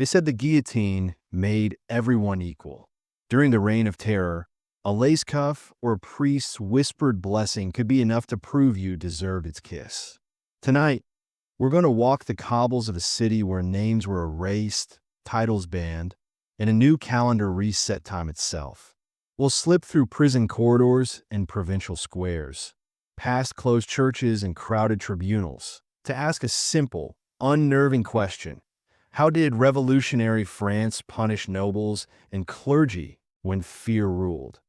They said the guillotine made everyone equal. During the Reign of Terror, a lace cuff or a priest's whispered blessing could be enough to prove you deserved its kiss. Tonight, we're going to walk the cobbles of a city where names were erased, titles banned, and a new calendar reset time itself. We'll slip through prison corridors and provincial squares, past closed churches and crowded tribunals, to ask a simple, unnerving question. How did revolutionary France punish nobles and clergy when fear ruled?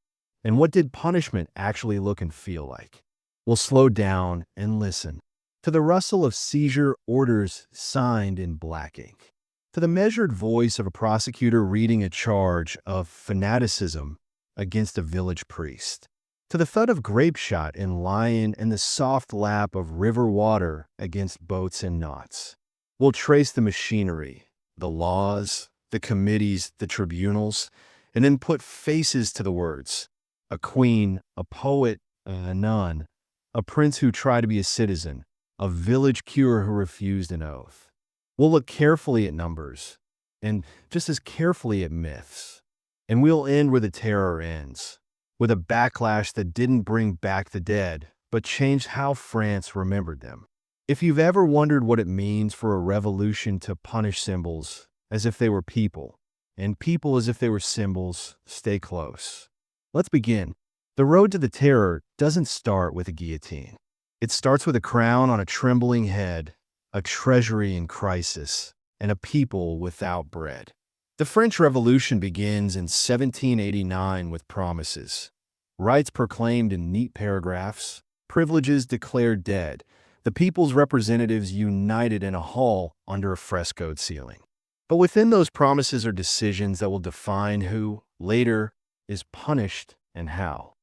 And what did punishment actually look and feel like? We'll slow down and listen to the rustle of seizure orders signed in black ink, to the measured voice of a prosecutor reading a charge of fanaticism against a village priest, to the thud of grape shot in lion and the soft lap of river water against boats and knots. We'll trace the machinery, the laws, the committees, the tribunals, and then put faces to the words. A queen, a poet, a nun, a prince who tried to be a citizen, a village cure who refused an oath. We'll look carefully at numbers, and just as carefully at myths. And we'll end where the terror ends, with a backlash that didn't bring back the dead, but changed how France remembered them. If you've ever wondered what it means for a revolution to punish symbols as if they were people, and people as if they were symbols, stay close. Let's begin. The road to the terror doesn't start with a guillotine. It starts with a crown on a trembling head, a treasury in crisis, and a people without bread. The French Revolution begins in 1789 with promises. Rights proclaimed in neat paragraphs, privileges declared dead, the people's representatives united in a hall under a frescoed ceiling. But within those promises are decisions that will define who, later, is punished and how.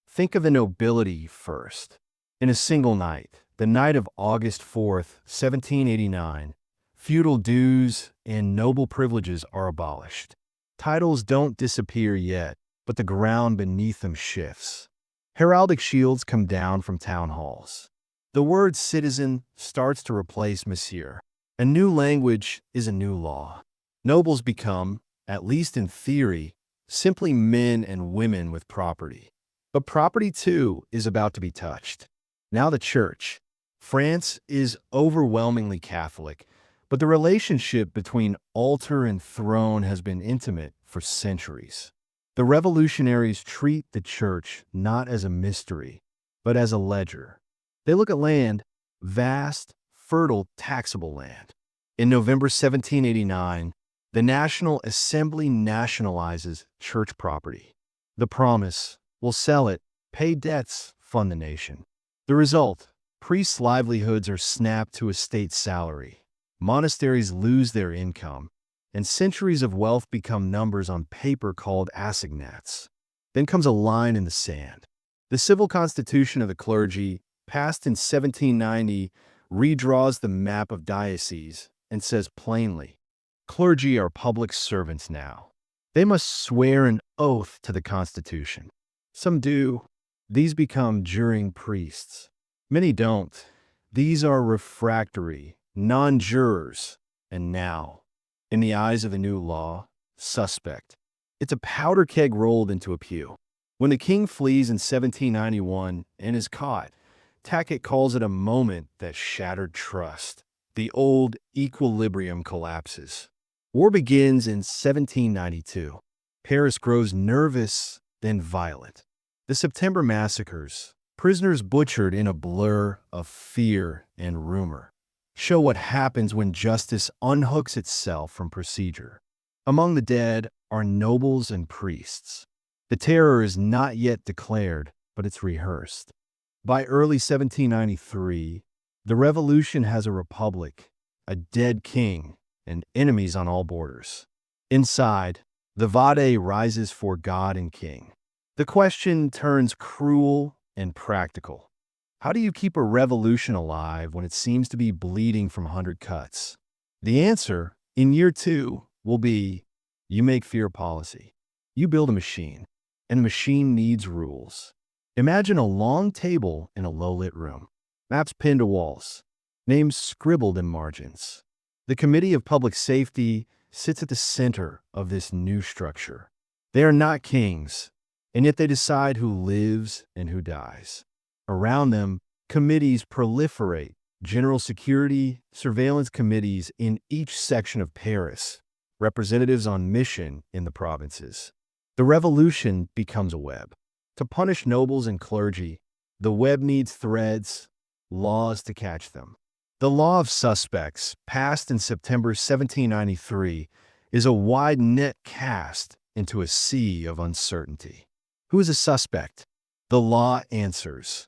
Think of the nobility first. In a single night, the night of August 4th, 1789, feudal dues and noble privileges are abolished. Titles don't disappear yet, but the ground beneath them shifts. Heraldic shields come down from town halls. The word citizen starts to replace monsieur. A new language is a new law. Nobles become, at least in theory, simply men and women with property. But property, too, is about to be touched. Now the church. France is overwhelmingly Catholic, but the relationship between altar and throne has been intimate for centuries. The revolutionaries treat the church not as a mystery, but as a ledger. They look at land, vast, fertile, taxable land. In November 1789, the National Assembly nationalizes church property. The promise: we'll sell it, pay debts, fund the nation. The result: priests' livelihoods are snapped to a state salary. Monasteries lose their income, and centuries of wealth become numbers on paper called assignats. Then comes a line in the sand. The civil constitution of the clergy, passed in 1790, redraws the map of dioceses and says plainly, clergy are public servants now. They must swear an oath to the Constitution. Some do. These become juring priests. Many don't. These are refractory, non-jurors, and now, in the eyes of the new law, suspect. It's a powder keg rolled into a pew. When the king flees in 1791 and is caught, Tackett calls it a moment that shattered trust. The old equilibrium collapses. War begins in 1792. Paris grows nervous, then violent. The September massacres, prisoners butchered in a blur of fear and rumor, show what happens when justice unhooks itself from procedure. Among the dead are nobles and priests. The terror is not yet declared, but it's rehearsed. By early 1793, the revolution has a republic, a dead king, and enemies on all borders. Inside, the Vade rises for God and king. The question turns cruel and practical. How do you keep a revolution alive when it seems to be bleeding from 100 cuts? The answer, in year 2, will be, you make fear policy. You build a machine, and the machine needs rules. Imagine a long table in a low-lit room, maps pinned to walls, names scribbled in margins. The Committee of Public Safety sits at the center of this new structure. They are not kings, and yet they decide who lives and who dies. Around them, committees proliferate, general security, surveillance committees in each section of Paris, representatives on mission in the provinces. The revolution becomes a web. To punish nobles and clergy, the web needs threads, laws to catch them. The law of suspects, passed in September 1793, is a wide net cast into a sea of uncertainty. Who is a suspect? The law answers.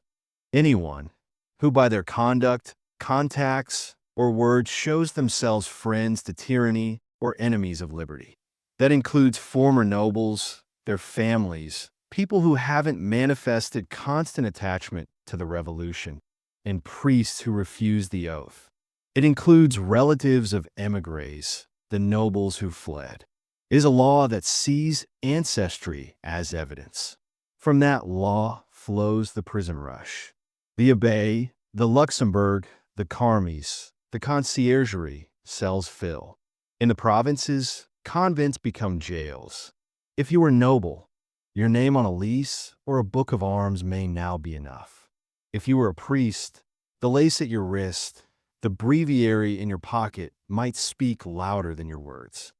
Anyone who by their conduct, contacts, or words shows themselves friends to tyranny or enemies of liberty. That includes former nobles, their families, people who haven't manifested constant attachment to the revolution, and priests who refuse the oath. It includes relatives of émigrés, the nobles who fled. It is a law that sees ancestry as evidence. From that law flows the prison rush. The Abbaye, the Luxembourg, the Carmes, the conciergerie cells fill. In the provinces, convents become jails. If you were noble, your name on a lease or a book of arms may now be enough. If you were a priest, the lace at your wrist, the breviary in your pocket might speak louder than your words.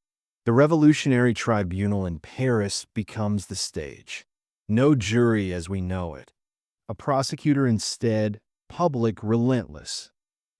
The revolutionary tribunal in Paris becomes the stage. No jury as we know it. A prosecutor instead, public, relentless.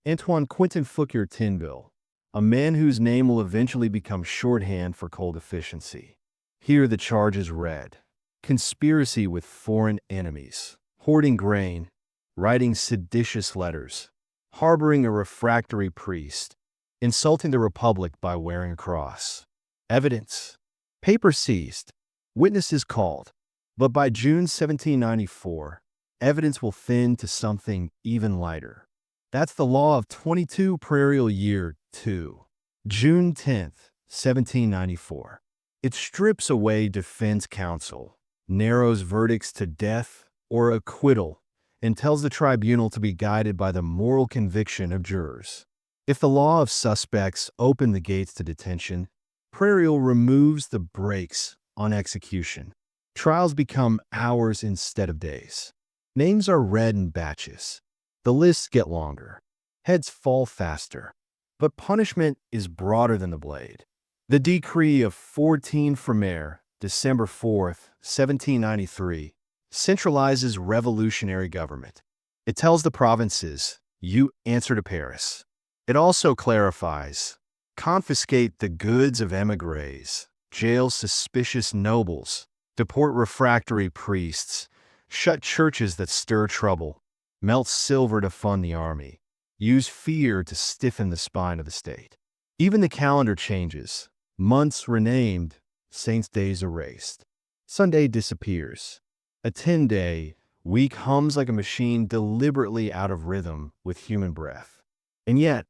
Antoine Quentin Fouquier Tinville, a man whose name will eventually become shorthand for cold efficiency. Here the charge is read. Conspiracy with foreign enemies, hoarding grain, writing seditious letters, harboring a refractory priest, insulting the Republic by wearing a cross. Evidence. Paper seized. Witnesses called. But by June 1794, evidence will thin to something even lighter. That's the law of 22 Prairial Year 2, June 10th, 1794. It strips away defense counsel, narrows verdicts to death or acquittal, and tells the tribunal to be guided by the moral conviction of jurors. If the law of suspects opened the gates to detention, Prairial removes the brakes on execution. Trials become hours instead of days. Names are read in batches. The lists get longer. Heads fall faster. But punishment is broader than the blade. The decree of 14 Frimaire, December 4th, 1793, centralizes revolutionary government. It tells the provinces, you answer to Paris. It also clarifies, confiscate the goods of émigrés, jail suspicious nobles, deport refractory priests, shut churches that stir trouble, melt silver to fund the army, use fear to stiffen the spine of the state. Even the calendar changes. Months renamed, saints' days erased. Sunday disappears. A 10-day week hums like a machine deliberately out of rhythm with human breath. And yet,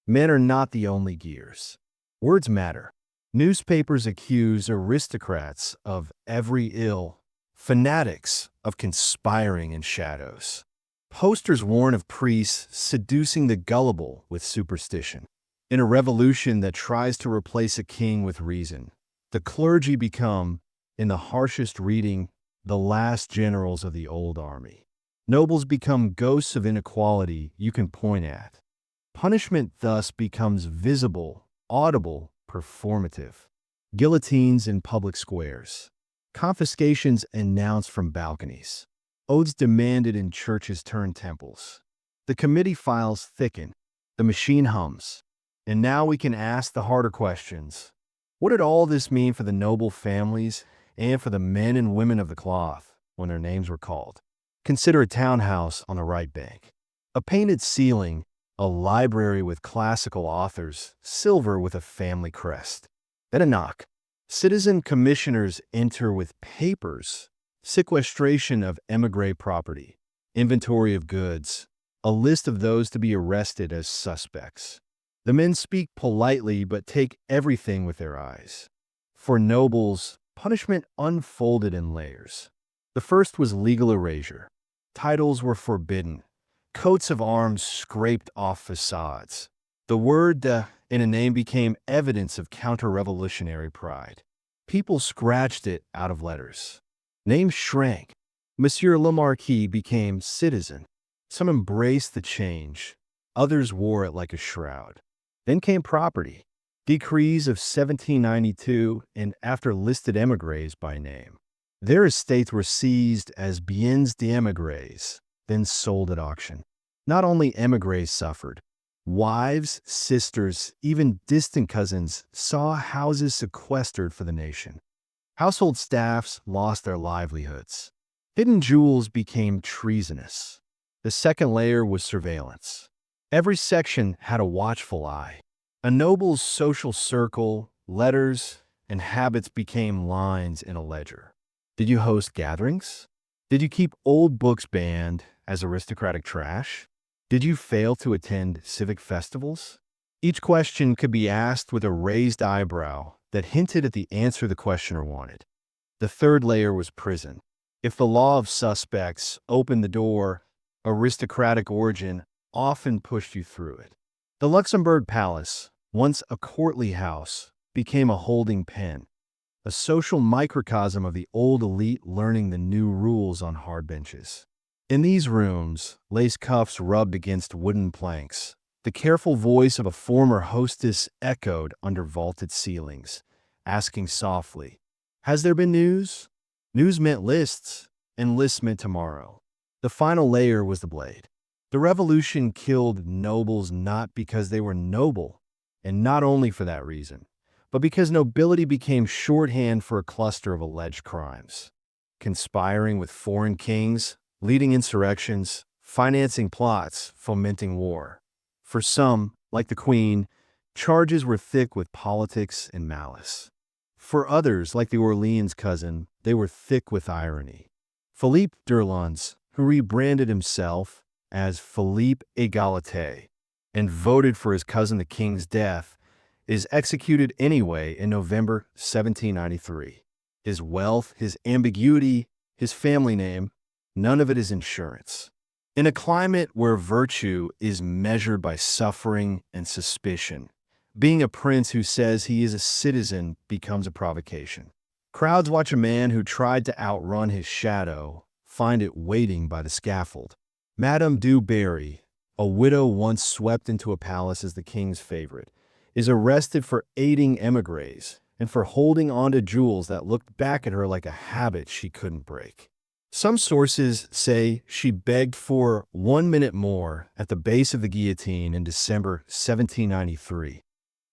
men are not the only gears. Words matter. Newspapers accuse aristocrats of every ill, fanatics of conspiring in shadows. Posters warn of priests seducing the gullible with superstition. In a revolution that tries to replace a king with reason, the clergy become, in the harshest reading, the last generals of the old army. Nobles become ghosts of inequality you can point at. Punishment thus becomes visible, audible, performative. Guillotines in public squares. Confiscations announced from balconies. Oaths demanded in churches turned temples. The committee files thicken. The machine hums. And now we can ask the harder questions. What did all this mean for the noble families and for the men and women of the cloth when their names were called? Consider a townhouse on the right bank. A painted ceiling, a library with classical authors, silver with a family crest. Then a knock. Citizen commissioners enter with papers, sequestration of émigré property, inventory of goods, a list of those to be arrested as suspects. The men speak politely but take everything with their eyes. For nobles, punishment unfolded in layers. The first was legal erasure. Titles were forbidden. Coats of arms scraped off facades. The word in a name became evidence of counter-revolutionary pride. People scratched it out of letters. Names shrank. Monsieur le Marquis became citizen. Some embraced the change. Others wore it like a shroud. Then came property. Decrees of 1792 and after listed émigrés by name. Their estates were seized as biens d'émigrés, then sold at auction. Not only émigrés suffered. Wives, sisters, even distant cousins saw houses sequestered for the nation. Household staffs lost their livelihoods. Hidden jewels became treasonous. The second layer was surveillance. Every section had a watchful eye. A noble's social circle, letters, and habits became lines in a ledger. Did you host gatherings? Did you keep old books banned as aristocratic trash? Did you fail to attend civic festivals? Each question could be asked with a raised eyebrow that hinted at the answer the questioner wanted. The third layer was prison. If the law of suspects opened the door, aristocratic origin often pushed you through it. The Luxembourg Palace, once a courtly house, became a holding pen, a social microcosm of the old elite learning the new rules on hard benches. In these rooms, lace cuffs rubbed against wooden planks. The careful voice of a former hostess echoed under vaulted ceilings, asking softly, "Has there been news?" News meant lists, and lists meant tomorrow. The final layer was the blade. The revolution killed nobles not because they were noble, and not only for that reason, but because nobility became shorthand for a cluster of alleged crimes. Conspiring with foreign kings, leading insurrections, financing plots, fomenting war. For some, like the Queen, charges were thick with politics and malice. For others, like the Orleans cousin, they were thick with irony. Philippe d'Erlans, who rebranded himself as Philippe Égalité and voted for his cousin the king's death, is executed anyway in November 1793. His wealth, his ambiguity, his family name, none of it is insurance. In a climate where virtue is measured by suffering and suspicion, being a prince who says he is a citizen becomes a provocation. Crowds watch a man who tried to outrun his shadow find it waiting by the scaffold. Madame du Barry, a widow once swept into a palace as the king's favorite, is arrested for aiding émigrés and for holding on to jewels that looked back at her like a habit she couldn't break. Some sources say she begged for 1 minute more at the base of the guillotine in December 1793.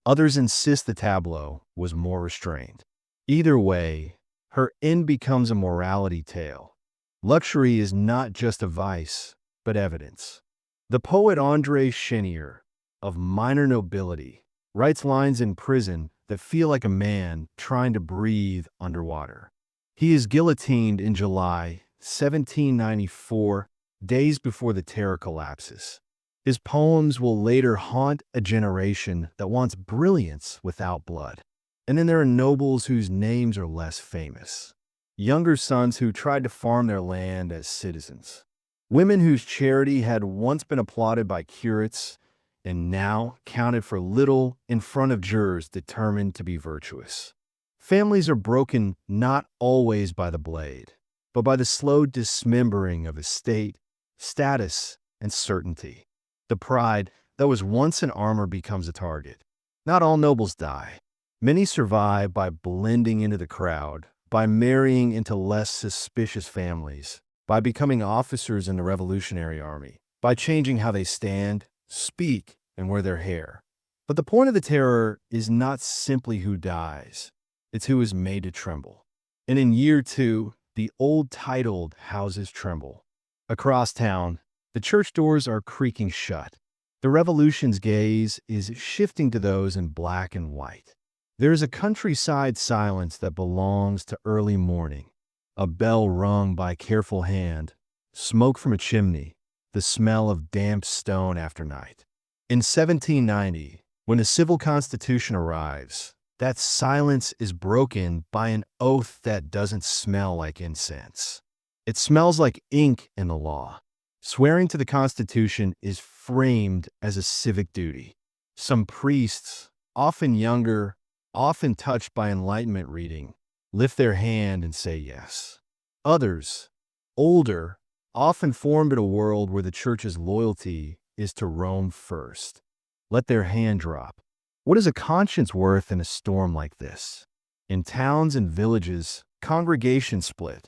Others insist the tableau was more restrained. Either way, her end becomes a morality tale. Luxury is not just a vice, but evidence. The poet André Chenier, of minor nobility, writes lines in prison that feel like a man trying to breathe underwater. He is guillotined in July 1794, days before the terror collapses. His poems will later haunt a generation that wants brilliance without blood. And then there are nobles whose names are less famous. Younger sons who tried to farm their land as citizens. Women whose charity had once been applauded by curates and now counted for little in front of jurors determined to be virtuous. Families are broken not always by the blade, but by the slow dismembering of estate, status, and certainty. The pride that was once an armor becomes a target. Not all nobles die. Many survive by blending into the crowd, by marrying into less suspicious families, by becoming officers in the Revolutionary Army, by changing how they stand, speak, and wear their hair. But the point of the terror is not simply who dies, it's who is made to tremble. And in year 2, the old titled houses tremble. Across town, the church doors are creaking shut. The revolution's gaze is shifting to those in black and white. There is a countryside silence that belongs to early morning, a bell rung by careful hand, smoke from a chimney, the smell of damp stone after night. In 1790, when the civil constitution arrives, that silence is broken by an oath that doesn't smell like incense. It smells like ink in the law. Swearing to the Constitution is framed as a civic duty. Some priests, often younger, often touched by enlightenment reading, lift their hand and say yes. Others, older, often formed in a world where the church's loyalty is to Rome first, let their hand drop. What is a conscience worth in a storm like this? In towns and villages, congregations split.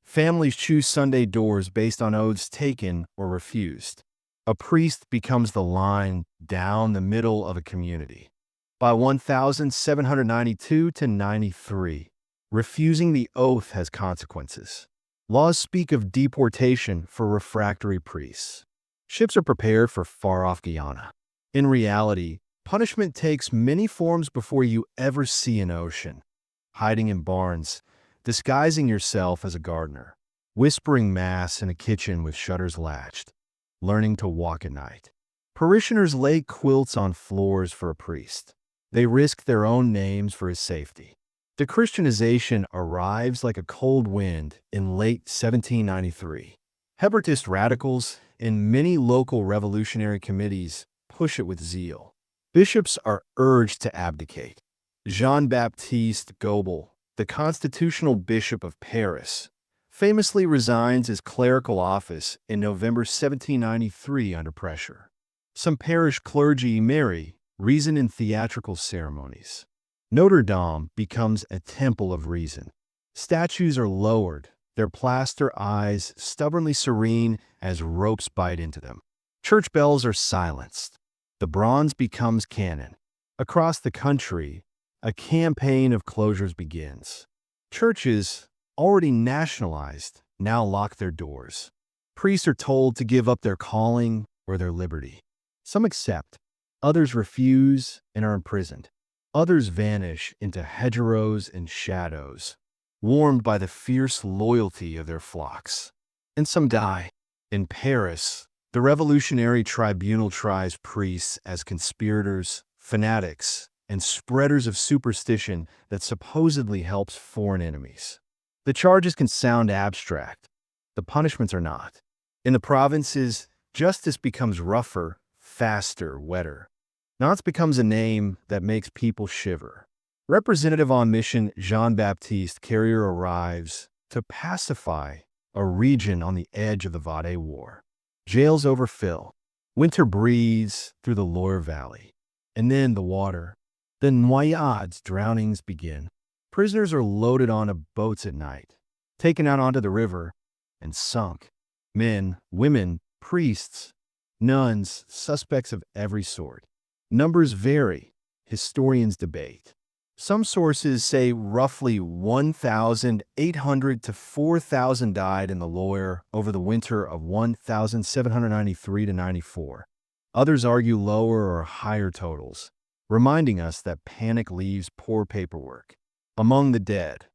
Families choose Sunday doors based on oaths taken or refused. A priest becomes the line down the middle of a community. By 1792 to 93, refusing the oath has consequences. Laws speak of deportation for refractory priests. Ships are prepared for far-off Guyana. In reality, punishment takes many forms before you ever see an ocean. Hiding in barns, disguising yourself as a gardener, whispering mass in a kitchen with shutters latched, learning to walk at night. Parishioners lay quilts on floors for a priest. They risk their own names for his safety. Dechristianization arrives like a cold wind in late 1793. Hebertist radicals and many local revolutionary committees push it with zeal. Bishops are urged to abdicate. Jean-Baptiste Gobel, the constitutional bishop of Paris, famously resigns his clerical office in November 1793 under pressure. Some parish clergy marry, reason in theatrical ceremonies. Notre Dame becomes a temple of reason. Statues are lowered, their plaster eyes stubbornly serene as ropes bite into them. Church bells are silenced. The bronze becomes canon. Across the country, a campaign of closures begins. Churches, already nationalized, now lock their doors. Priests are told to give up their calling or their liberty. Some accept, others refuse and are imprisoned. Others vanish into hedgerows and shadows, warmed by the fierce loyalty of their flocks. And some die. In Paris, the Revolutionary Tribunal tries priests as conspirators, fanatics, and spreaders of superstition that supposedly helps foreign enemies. The charges can sound abstract. The punishments are not. In the provinces, justice becomes rougher, faster, wetter. Nantes becomes a name that makes people shiver. Representative on mission Jean-Baptiste Carrier arrives to pacify a region on the edge of the Vendée War. Jails overfill. Winter breathes through the Loire Valley. And then the water. The noyades, drownings begin. Prisoners are loaded onto boats at night, taken out onto the river, and sunk. Men, women, priests, nuns, suspects of every sort. Numbers vary. Historians debate. Some sources say roughly 1,800 to 4,000 died in the Loire over the winter of 1793 to 94. Others argue lower or higher totals, reminding us that panic leaves poor paperwork. Among the dead,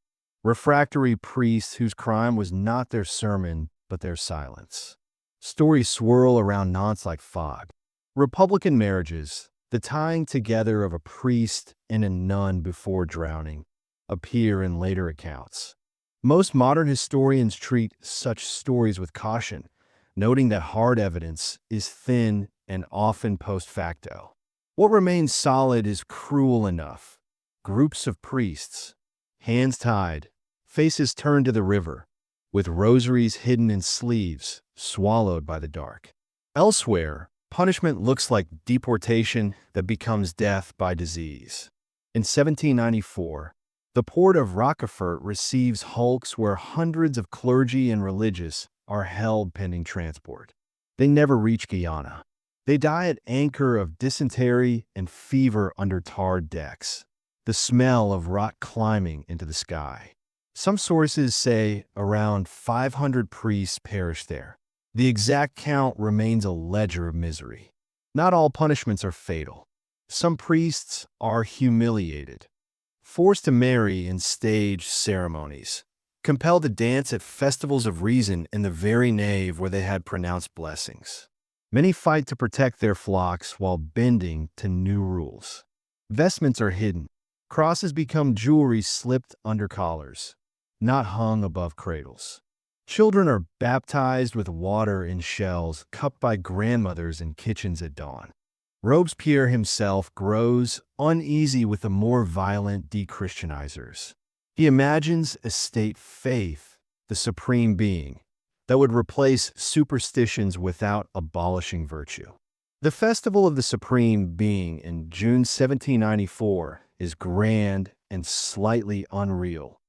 refractory priests whose crime was not their sermon but their silence. Stories swirl around Nantes like fog. Republican marriages, the tying together of a priest and a nun before drowning, appear in later accounts. Most modern historians treat such stories with caution, noting that hard evidence is thin and often post facto. What remains solid is cruel enough. Groups of priests, hands tied, faces turned to the river, with rosaries hidden in sleeves, swallowed by the dark. Elsewhere, punishment looks like deportation that becomes death by disease. In 1794, the port of Rochefort receives hulks where hundreds of clergy and religious are held pending transport. They never reach Guyana. They die at anchor of dysentery and fever under tarred decks, the smell of rot climbing into the sky. Some sources say around 500 priests perished there. The exact count remains a ledger of misery. Not all punishments are fatal. Some priests are humiliated, forced to marry in staged ceremonies, compelled to dance at festivals of reason in the very nave where they had pronounced blessings. Many fight to protect their flocks while bending to new rules. Vestments are hidden. Crosses become jewelry slipped under collars, not hung above cradles. Children are baptized with water in shells cupped by grandmothers in kitchens at dawn. Robespierre himself grows uneasy with the more violent de-Christianizers. He imagines a state faith, the supreme being, that would replace superstitions without abolishing virtue. The Festival of the Supreme Being in June 1794 is grand and slightly unreal.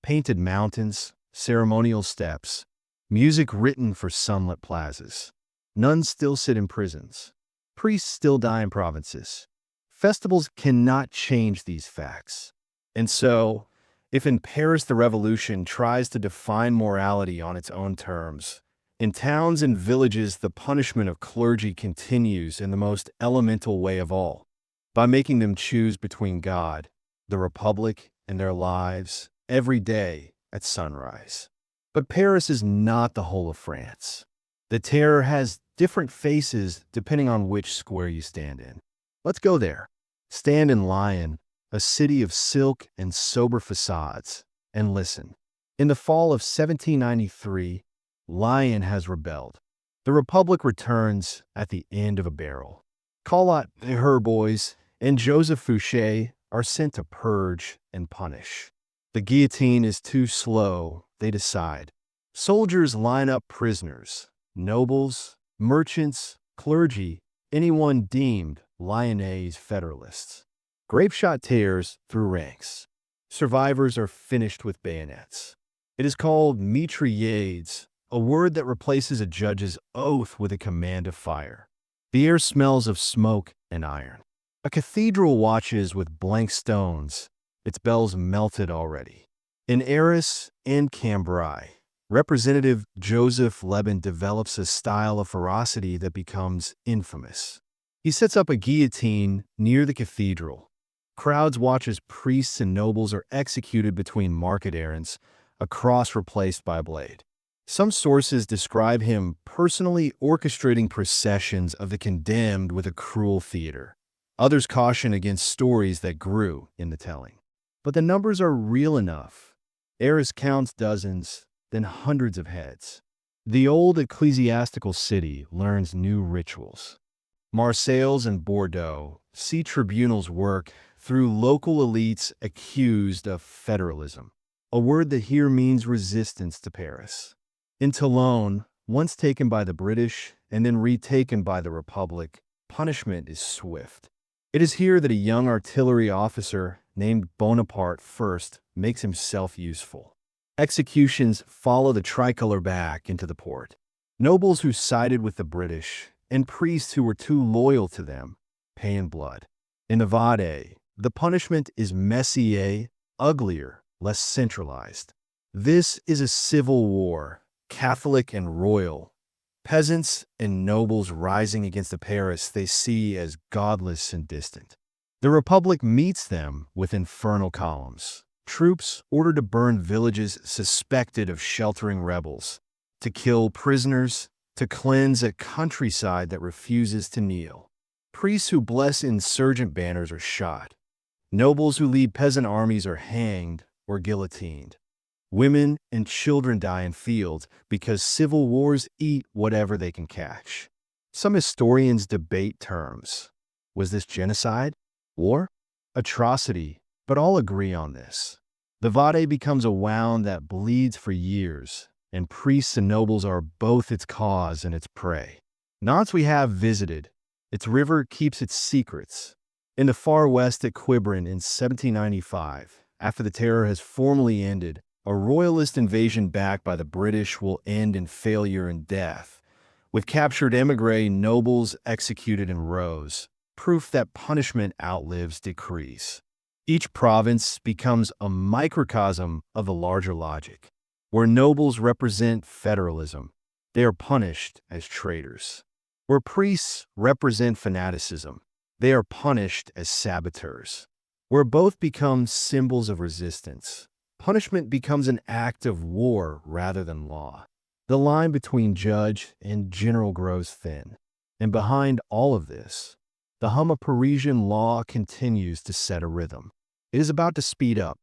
Painted mountains, ceremonial steps, music written for sunlit plazas. Nuns still sit in prisons. Priests still die in provinces. Festivals cannot change these facts. And so, if in Paris the revolution tries to define morality on its own terms, in towns and villages the punishment of clergy continues in the most elemental way of all, by making them choose between God, the Republic, and their lives every day at sunrise. But Paris is not the whole of France. The terror has different faces depending on which square you stand in. Let's go there. Stand in Lyon, a city of silk and sober facades, and listen. In the fall of 1793, Lyon has rebelled. The Republic returns at the end of a barrel. Collot, her boys, and Joseph Fouché are sent to purge and punish. The guillotine is too slow, they decide. Soldiers line up prisoners, nobles, merchants, clergy, anyone deemed Lyonnese Federalists. Grapeshot tears through ranks. Survivors are finished with bayonets. It is called mitraillades, a word that replaces a judge's oath with a command to fire. The air smells of smoke and iron. A cathedral watches with blank stones, its bells melted already. In Arras and Cambrai, Representative Joseph Lebon develops a style of ferocity that becomes infamous. He sets up a guillotine near the cathedral. Crowds watch as priests and nobles are executed between market errands, a cross replaced by a blade. Some sources describe him personally orchestrating processions of the condemned with a cruel theater. Others caution against stories that grew in the telling. But the numbers are real enough. Arras counts dozens, then hundreds of heads. The old ecclesiastical city learns new rituals. Marseilles and Bordeaux see tribunals work through local elites accused of federalism, a word that here means resistance to Paris. In Toulon, once taken by the British and then retaken by the Republic, punishment is swift. It is here that a young artillery officer named Bonaparte first makes himself useful. Executions follow the tricolor back into the port. Nobles who sided with the British and priests who were too loyal to them pay in blood. In the Vade, the punishment is messier, uglier, less centralized. This is a civil war, Catholic and royal. Peasants and nobles rising against the Paris they see as godless and distant. The Republic meets them with infernal columns. Troops ordered to burn villages suspected of sheltering rebels, to kill prisoners, to cleanse a countryside that refuses to kneel. Priests who bless insurgent banners are shot. Nobles who lead peasant armies are hanged or guillotined. Women and children die in fields because civil wars eat whatever they can catch. Some historians debate terms. Was this genocide? War? Atrocity? But all agree on this. The Vade becomes a wound that bleeds for years, and priests and nobles are both its cause and its prey. Nantes we have visited. Its river keeps its secrets. In the far west at Quiberon in 1795, after the terror has formally ended, a royalist invasion backed by the British will end in failure and death, with captured émigré nobles executed in rows, proof that punishment outlives decrees. Each province becomes a microcosm of the larger logic. Where nobles represent federalism, they are punished as traitors. Where priests represent fanaticism, they are punished as saboteurs. Where both become symbols of resistance, punishment becomes an act of war rather than law. The line between judge and general grows thin. And behind all of this, the hum of Parisian law continues to set a rhythm. It is about to speed up.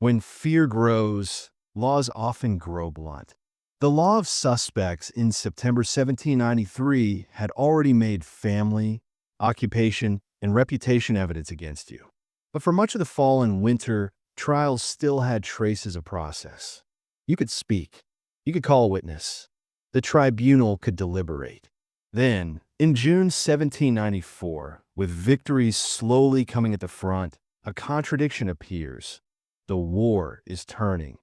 When fear grows, laws often grow blunt. The law of suspects in September 1793 had already made family, occupation, and reputation evidence against you. But for much of the fall and winter, trials still had traces of process. You could speak. You could call a witness. The tribunal could deliberate. Then, in June 1794, with victories slowly coming at the front, a contradiction appears. The war is turning,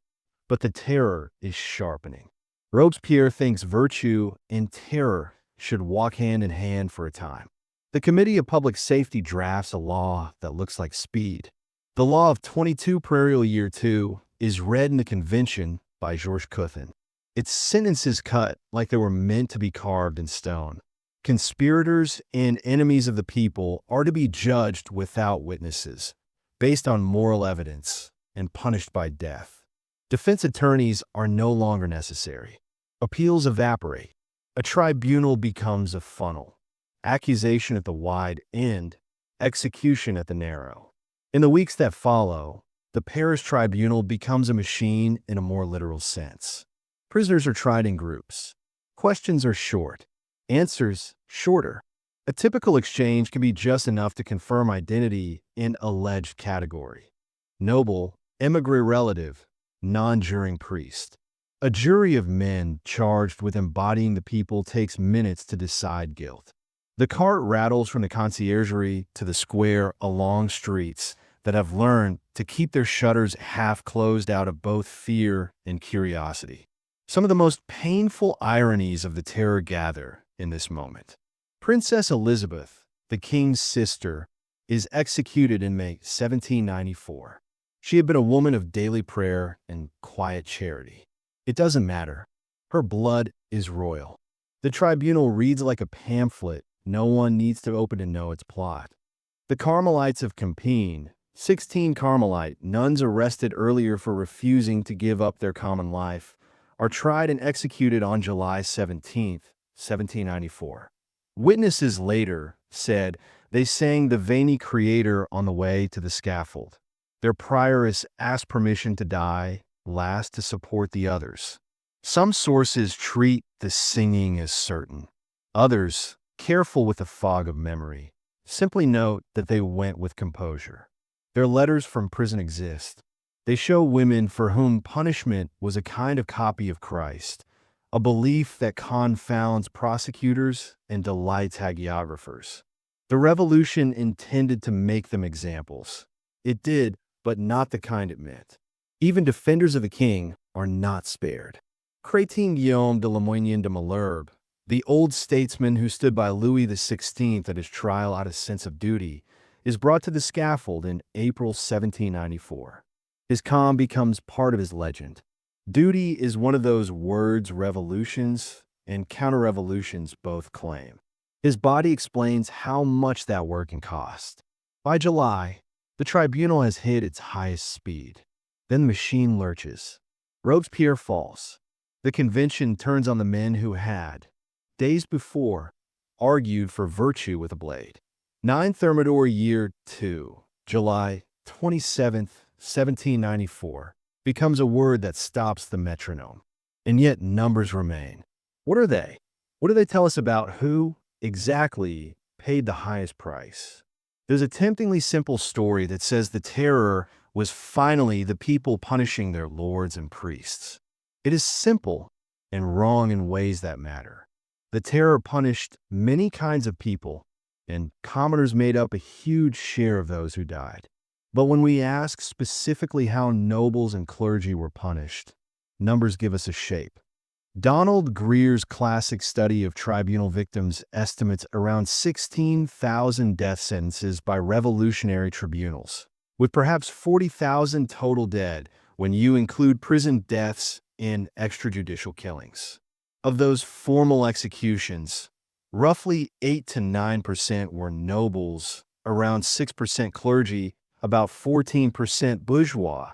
but the terror is sharpening. Robespierre thinks virtue and terror should walk hand in hand for a time. The Committee of Public Safety drafts a law that looks like speed. The Law of 22 Prairial Year 2 is read in the convention by Georges Couthon. Its sentences cut like they were meant to be carved in stone. Conspirators and enemies of the people are to be judged without witnesses, based on moral evidence, and punished by death. Defense attorneys are no longer necessary. Appeals evaporate. A tribunal becomes a funnel. Accusation at the wide end, execution at the narrow. In the weeks that follow, the Paris tribunal becomes a machine in a more literal sense. Prisoners are tried in groups. Questions are short. Answers shorter. A typical exchange can be just enough to confirm identity in alleged category. Noble, emigre relative, non-juring priest. A jury of men charged with embodying the people takes minutes to decide guilt. The cart rattles from the conciergerie to the square along streets that have learned to keep their shutters half closed out of both fear and curiosity. Some of the most painful ironies of the terror gather in this moment. Princess Elizabeth, the king's sister, is executed in May 1794. She had been a woman of daily prayer and quiet charity. It doesn't matter. Her blood is royal. The tribunal reads like a pamphlet. No one needs to open to know its plot. The Carmelites of Compiègne, 16 Carmelite nuns arrested earlier for refusing to give up their common life, are tried and executed on July 17, 1794. Witnesses later said they sang the Veni Creator on the way to the scaffold. Their prioress asked permission to die, last to support the others. Some sources treat the singing as certain. Others, careful with the fog of memory, simply note that they went with composure. Their letters from prison exist. They show women for whom punishment was a kind of copy of Christ, a belief that confounds prosecutors and delights hagiographers. The revolution intended to make them examples. It did, but not the kind it meant. Even defenders of the king are not spared. Chrétien Guillaume de Lamoignon de Malherbe, the old statesman who stood by Louis XVI at his trial out of sense of duty, is brought to the scaffold in April 1794. His calm becomes part of his legend. Duty is one of those words revolutions and counter-revolutions both claim. His body explains how much that work can cost. By July, the tribunal has hit its highest speed. Then the machine lurches. Robespierre falls. The convention turns on the men who had, days before, argued for virtue with a blade. 9 Thermidor Year 2, July 27, 1794, becomes a word that stops the metronome. And yet numbers remain. What are they? What do they tell us about who exactly paid the highest price? There's a temptingly simple story that says the terror was finally the people punishing their lords and priests. It is simple and wrong in ways that matter. The terror punished many kinds of people, and commoners made up a huge share of those who died. But when we ask specifically how nobles and clergy were punished, numbers give us a shape. Donald Greer's classic study of tribunal victims estimates around 16,000 death sentences by revolutionary tribunals, with perhaps 40,000 total dead when you include prison deaths and extrajudicial killings. Of those formal executions, roughly 8 to 9% were nobles, around 6% clergy, about 14% bourgeois,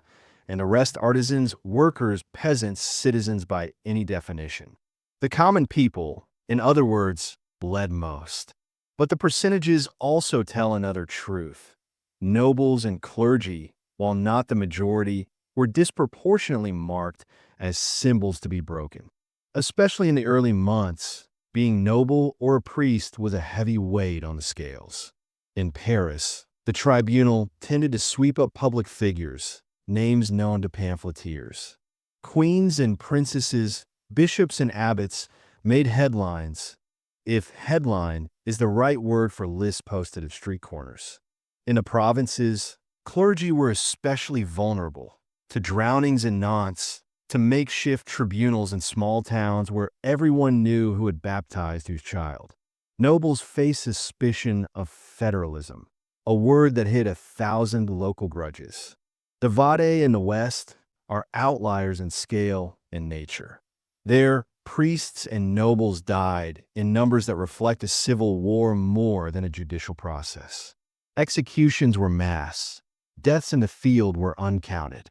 and the rest artisans, workers, peasants, citizens by any definition. The common people, in other words, bled most. But the percentages also tell another truth. Nobles and clergy, while not the majority, were disproportionately marked as symbols to be broken. Especially in the early months, Being noble or a priest was a heavy weight on the scales. In Paris, the tribunal tended to sweep up public figures, names known to pamphleteers. Queens and princesses, bishops and abbots made headlines, if headline is the right word for lists posted at street corners. In the provinces, clergy were especially vulnerable to drownings in Nantes, to makeshift tribunals in small towns where everyone knew who had baptized whose child. Nobles faced suspicion of federalism, a word that hid 1,000 local grudges. The Vade in the West are outliers in scale and nature. There, priests and nobles died in numbers that reflect a civil war more than a judicial process. Executions were mass. Deaths in the field were uncounted.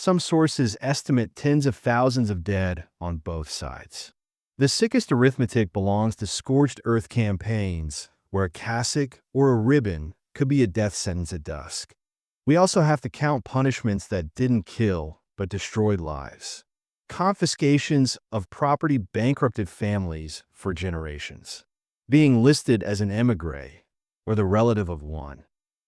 Some sources estimate tens of thousands of dead on both sides. The sickest arithmetic belongs to scorched earth campaigns, where a cassock or a ribbon could be a death sentence at dusk. We also have to count punishments that didn't kill but destroyed lives. Confiscations of property bankrupted families for generations. Being listed as an émigré, or the relative of one,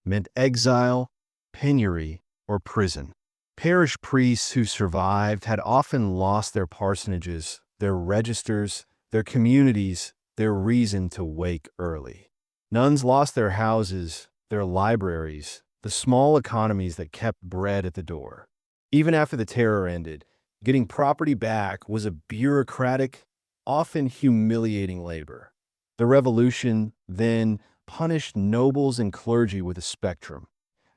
meant exile, penury, or prison. Parish priests who survived had often lost their parsonages, their registers, their communities, their reason to wake early. Nuns lost their houses, their libraries, the small economies that kept bread at the door. Even after the terror ended, getting property back was a bureaucratic, often humiliating labor. The revolution, then, punished nobles and clergy with a spectrum.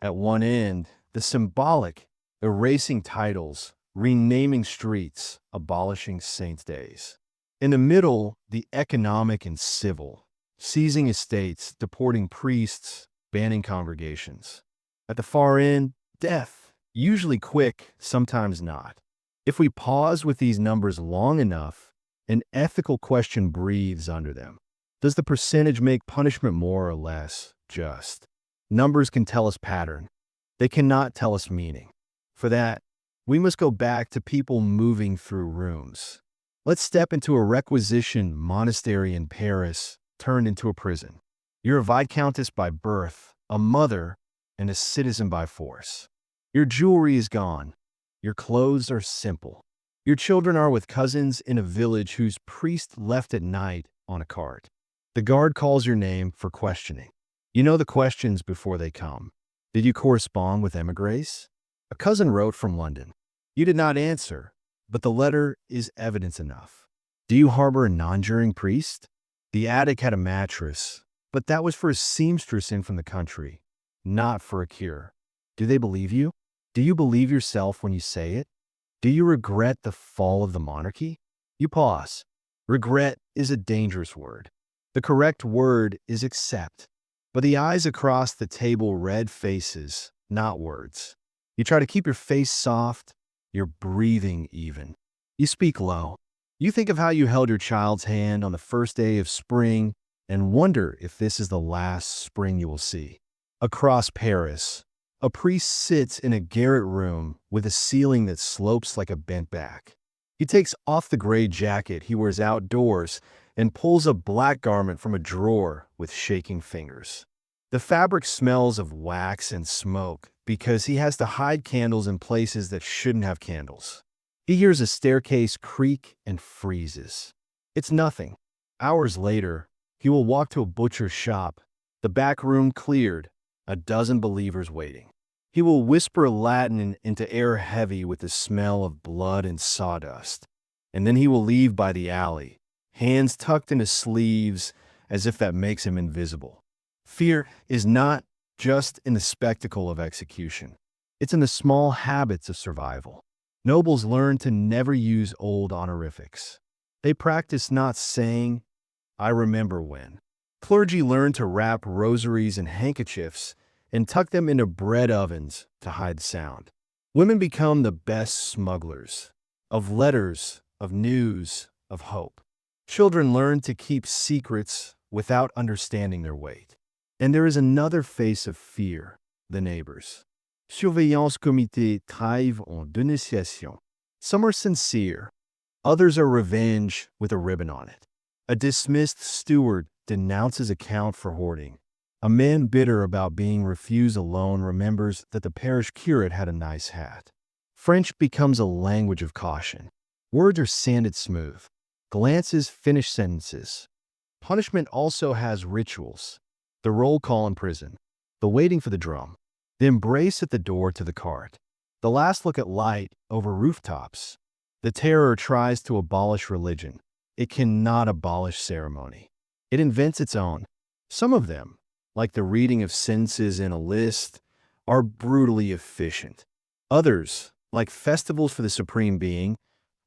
At one end, the symbolic, erasing titles, renaming streets, abolishing saints' days. In the middle, the economic and civil, seizing estates, deporting priests, banning congregations. At the far end, death, usually quick, sometimes not. If we pause with these numbers long enough, an ethical question breathes under them. Does the percentage make punishment more or less just? Numbers can tell us pattern. They cannot tell us meaning. For that, we must go back to people moving through rooms. Let's step into a requisition monastery in Paris turned into a prison. You're a viscountess by birth, a mother, and a citizen by force. Your jewelry is gone. Your clothes are simple. Your children are with cousins in a village whose priest left at night on a cart. The guard calls your name for questioning. You know the questions before they come. Did you correspond with émigrés? A cousin wrote from London. You did not answer, but the letter is evidence enough. Do you harbor a non-juring priest? The attic had a mattress, but that was for a seamstress in from the country, not for a cure. Do they believe you? Do you believe yourself when you say it? Do you regret the fall of the monarchy? You pause. Regret is a dangerous word. The correct word is accept. But the eyes across the table read faces, not words. You try to keep your face soft, your breathing even. You speak low. You think of how you held your child's hand on the first day of spring and wonder if this is the last spring you will see. Across Paris, a priest sits in a garret room with a ceiling that slopes like a bent back. He takes off the gray jacket he wears outdoors and pulls a black garment from a drawer with shaking fingers. The fabric smells of wax and smoke because he has to hide candles in places that shouldn't have candles. He hears a staircase creak and freezes. It's nothing. Hours later, he will walk to a butcher's shop, the back room cleared, a dozen believers waiting. He will whisper Latin into air heavy with the smell of blood and sawdust, and then he will leave by the alley, hands tucked in his sleeves as if that makes him invisible. Fear is not just in the spectacle of execution. It's in the small habits of survival. Nobles learn to never use old honorifics. They practice not saying, "I remember when." Clergy learn to wrap rosaries in handkerchiefs and tuck them into bread ovens to hide sound. Women become the best smugglers of letters, of news, of hope. Children learn to keep secrets without understanding their weight. And there is another face of fear, the neighbors. Surveillance comité trêve en dénonciation. Some are sincere, others are revenge with a ribbon on it. A dismissed steward denounces a count for hoarding. A man bitter about being refused a loan remembers that the parish curate had a nice hat. French becomes a language of caution. Words are sanded smooth. Glances finish sentences. Punishment also has rituals. The roll call in prison, the waiting for the drum, the embrace at the door to the cart, the last look at light over rooftops. The terror tries to abolish religion. It cannot abolish ceremony. It invents its own. Some of them, like the reading of sentences in a list, are brutally efficient. Others, like festivals for the Supreme Being,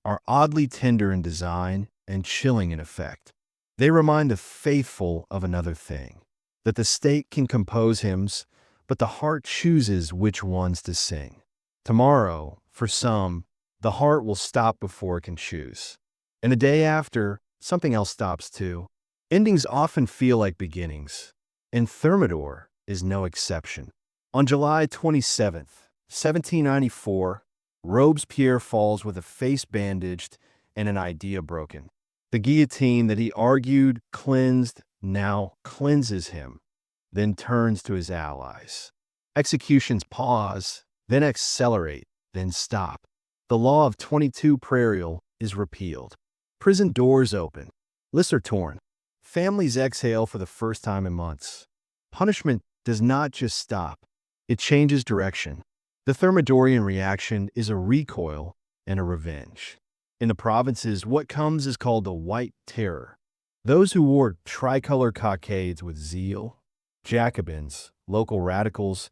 are oddly tender in design and chilling in effect. They remind the faithful of another thing, that the state can compose hymns, but the heart chooses which ones to sing. Tomorrow, for some, the heart will stop before it can choose. And the day after, something else stops too. Endings often feel like beginnings, and Thermidor is no exception. On July 27th, 1794, Robespierre falls with a face bandaged and an idea broken. The guillotine that he argued cleansed now cleanses him, then turns to his allies. Executions pause, then accelerate, then stop. The law of 22 Prairial is repealed. Prison doors open. Lists are torn. Families exhale for the first time in months. Punishment does not just stop. It changes direction. The Thermidorian reaction is a recoil and a revenge. In the provinces, what comes is called the White Terror. Those who wore tricolor cockades with zeal, Jacobins, local radicals,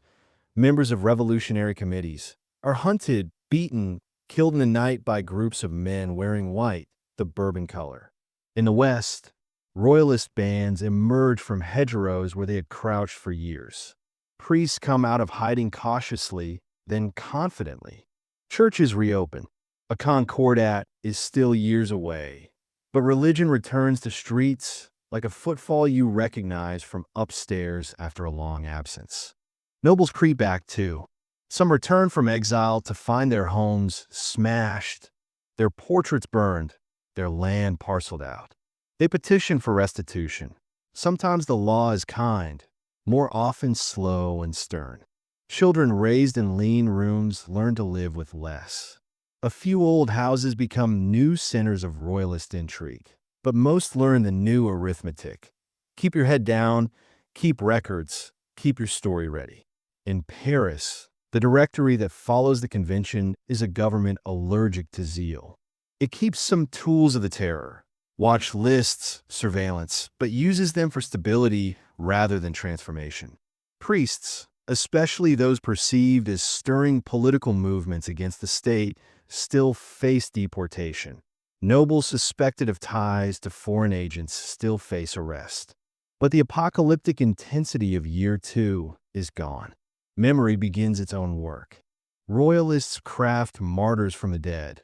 members of revolutionary committees, are hunted, beaten, killed in the night by groups of men wearing white, the Bourbon color. In the West, royalist bands emerge from hedgerows where they had crouched for years. Priests come out of hiding cautiously, then confidently. Churches reopen. A concordat is still years away, but religion returns to streets like a footfall you recognize from upstairs after a long absence. Nobles creep back too. Some return from exile to find their homes smashed, their portraits burned, their land parceled out. They petition for restitution. Sometimes the law is kind, more often slow and stern. Children raised in lean rooms learn to live with less. A few old houses become new centers of royalist intrigue, but most learn the new arithmetic. Keep your head down, keep records, keep your story ready. In Paris, the directory that follows the convention is a government allergic to zeal. It keeps some tools of the terror, watch lists, surveillance, but uses them for stability rather than transformation. Priests, especially those perceived as stirring political movements against the state, still face deportation. Nobles suspected of ties to foreign agents still face arrest. But the apocalyptic intensity of year two is gone. Memory begins its own work. Royalists craft martyrs from the dead,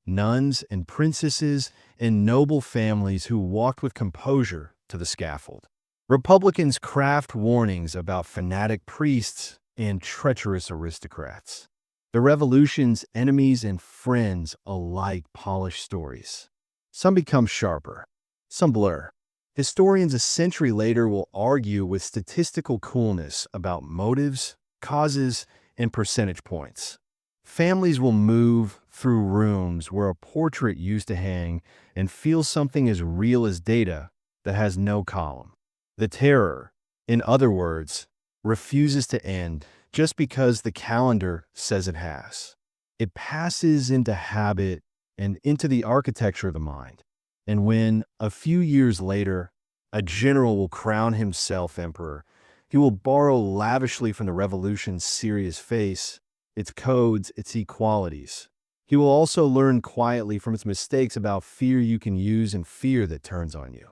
nuns and princesses and noble families who walked with composure to the scaffold. Republicans craft warnings about fanatic priests and treacherous aristocrats. The revolution's enemies and friends alike polish stories. Some become sharper, some blur. Historians a century later will argue with statistical coolness about motives, causes, and percentage points. Families will move through rooms where a portrait used to hang and feel something as real as data that has no column. The terror, in other words, refuses to end just because the calendar says it has. It passes into habit and into the architecture of the mind. And when, a few years later, a general will crown himself emperor, he will borrow lavishly from the revolution's serious face, its codes, its equalities. He will also learn quietly from its mistakes about fear you can use and fear that turns on you.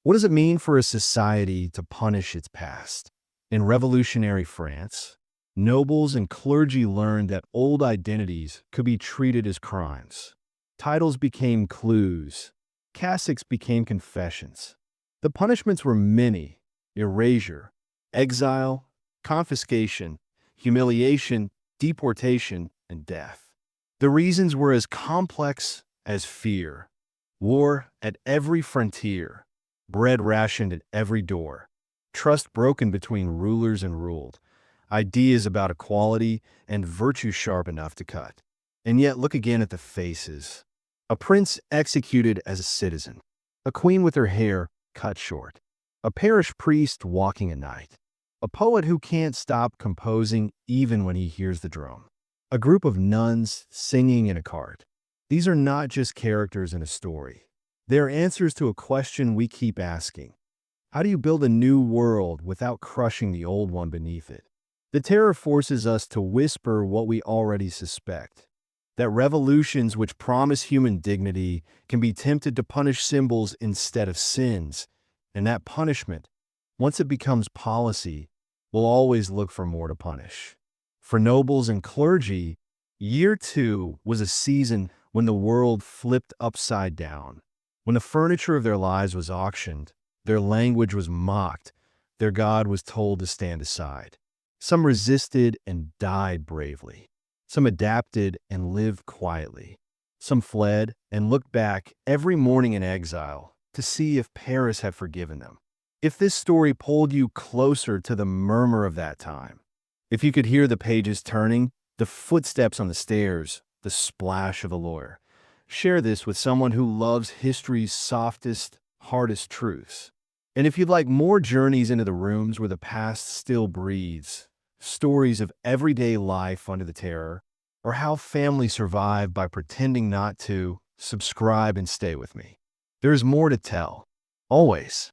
What does it mean for a society to punish its past? In revolutionary France, nobles and clergy learned that old identities could be treated as crimes. Titles became clues. Cassocks became confessions. The punishments were many: erasure, exile, confiscation, humiliation, deportation, and death. The reasons were as complex as fear. War at every frontier, bread rationed at every door, trust broken between rulers and ruled, ideas about equality and virtue sharp enough to cut. And yet look again at the faces. A prince executed as a citizen, a queen with her hair cut short, a parish priest walking at night, a poet who can't stop composing even when he hears the drum, a group of nuns singing in a cart. These are not just characters in a story. They're answers to a question we keep asking. How do you build a new world without crushing the old one beneath it? The terror forces us to whisper what we already suspect, that revolutions which promise human dignity can be tempted to punish symbols instead of sins, and that punishment, once it becomes policy, will always look for more to punish. For nobles and clergy, year two was a season when the world flipped upside down, when the furniture of their lives was auctioned, their language was mocked, their God was told to stand aside. Some resisted and died bravely. Some adapted and lived quietly. Some fled and looked back every morning in exile to see if Paris had forgiven them. If this story pulled you closer to the murmur of that time, if you could hear the pages turning, the footsteps on the stairs, the splash of a lawyer, share this with someone who loves history's softest, hardest truths. And if you'd like more journeys into the rooms where the past still breathes, stories of everyday life under the terror, or how families survive by pretending not to, subscribe and stay with me. There's more to tell. Always.